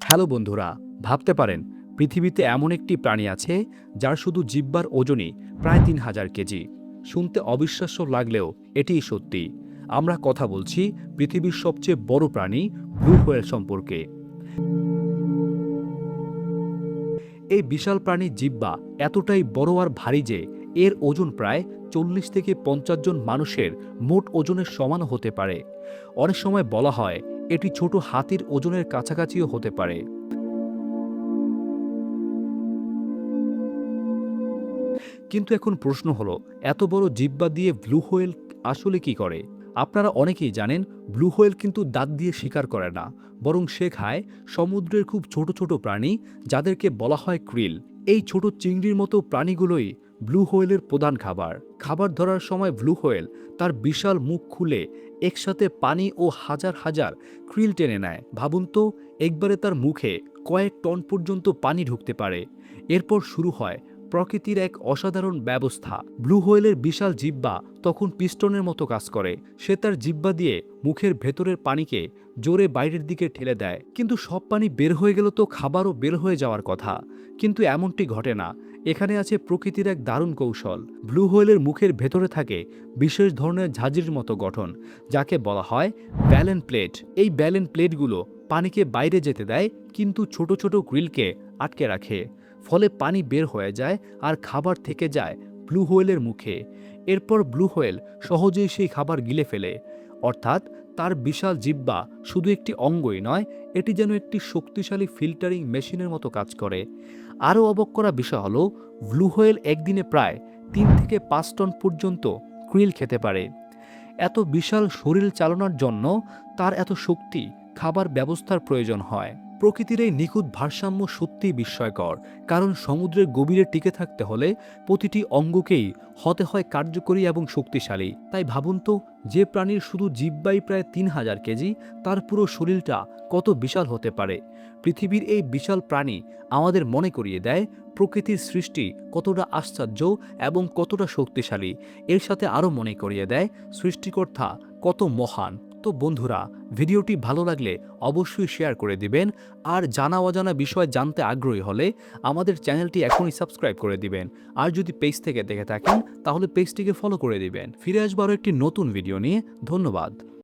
Hello বন্ধুরা, ভাবতে পারেন পৃথিবীতে এমন একটি প্রাণী আছে যার শুধু জিহ্বার ওজনই প্রায় ৩,০০০ কেজি। শুনতে অবিশ্বাস্য লাগলেও এটিই সত্যি। আমরা কথা বলছি পৃথিবীর সবচেয়ে বড় প্রাণী ব্লু হোয়েল সম্পর্কে। এই বিশাল প্রাণীর জিহ্বা এতটাই বড় আর ভারী যে এর ওজন প্রায় ৪০ থেকে ৫০ জন মানুষের মোট ওজনের সমানও হতে পারে। অনেক সময় বলা হয় এটি ছোট হাতির ওজনের কাছাকাছিও হতে পারে। কিন্তু এখন প্রশ্ন হলো, এত বড় জিহ্বা দিয়ে ব্লু হোয়েল আসলে কি করে? আপনারা অনেকেই জানেন ব্লু হোয়েল কিন্তু দাঁত দিয়ে শিকার করে না, বরং সে খায় সমুদ্রের খুব ছোট ছোট প্রাণী যাদেরকে বলা হয় ক্রিল। এই ছোট চিংড়ির মতো প্রাণীগুলোই ব্লু হোয়েলের প্রধান খাবার। খাবার ধরার সময় ব্লু হোয়েল তার বিশাল মুখ খুলে একসাথে পানি ও হাজার হাজার ক্রিল টেনে নেয়। ভাবুন তো, একবারে তার মুখে কয়েক টন পর্যন্ত পানি ঢুকতে পারে। এরপর শুরু হয় প্রকৃতির এক অসাধারণ ব্যবস্থা। ব্লু হোয়েলের বিশাল জিহ্বা তখন পিস্টনের মতো কাজ করে। সে তার জিহ্বা দিয়ে মুখের ভেতরের পানিকে জোরে বাইরের দিকে ঠেলে দেয়। কিন্তু সব পানি বের হয়ে গেল তো খাবারও বের হয়ে যাওয়ার কথা। কিন্তু এমনটি ঘটে না। এখানে আছে প্রকৃতির এক দারুণ কৌশল। ব্লু হোয়েলের মুখের ভেতরে থাকে বিশেষ ধরনের ঝাঁঝরির মতো গঠন, যাকে বলা হয় ব্যালেন প্লেট। এই ব্যালেন প্লেটগুলো পানিকে বাইরে যেতে দেয়, কিন্তু ছোট ছোট গ্রিলকে আটকে রাখে। ফলে পানি বের হয়ে যায় আর খাবার থেকে যায় ব্লু হোয়েলের মুখে। এরপর ব্লু হোয়েল সহজেই সেই খাবার গিলে ফেলে। অর্থাৎ তার বিশাল জিহ্বা শুধু একটি অঙ্গই নয়, এটি যেন একটি শক্তিশালী ফিল্টারিং মেশিনের মতো কাজ করে। আরও অবাক করা বিষয় হলো, ব্লু হোয়েল একদিনে প্রায় ৩ থেকে ৫ টন পর্যন্ত ক্রিল খেতে পারে। এত বিশাল শরীর চালানোর জন্য তার এত শক্তি, খাবার ব্যবস্থার প্রয়োজন হয়। প্রকৃতির এই নিখুঁত ভারসাম্য সত্যিই বিস্ময়কর। কারণ সমুদ্রের গভীরে টিকে থাকতে হলে প্রতিটি অঙ্গকেই হতে হয় কার্যকরী এবং শক্তিশালী। তাই ভাবুন তো, যে প্রাণীর শুধু জিহ্বাই প্রায় ৩,০০০ কেজি, তার পুরো শরীরটা কত বিশাল হতে পারে। পৃথিবীর এই বিশাল প্রাণী আমাদের মনে করিয়ে দেয় প্রকৃতির সৃষ্টি কতটা আশ্চর্য এবং কতটা শক্তিশালী। এর সাথে আরও মনে করিয়ে দেয় সৃষ্টিকর্তা কত মহান। তো বন্ধুরা, ভিডিওটি ভালো লাগলে অবশ্যই শেয়ার করে দিবেন। আর জানা অজানা বিষয় জানতে আগ্রহী হলে আমাদের চ্যানেলটি এখনই সাবস্ক্রাইব করে দিবেন। আর যদি পেজ থেকে দেখে থাকেন তাহলে পেজটিকে ফলো করে দিবেন। ফিরে আসবো আরও একটি নতুন ভিডিও নিয়ে। ধন্যবাদ।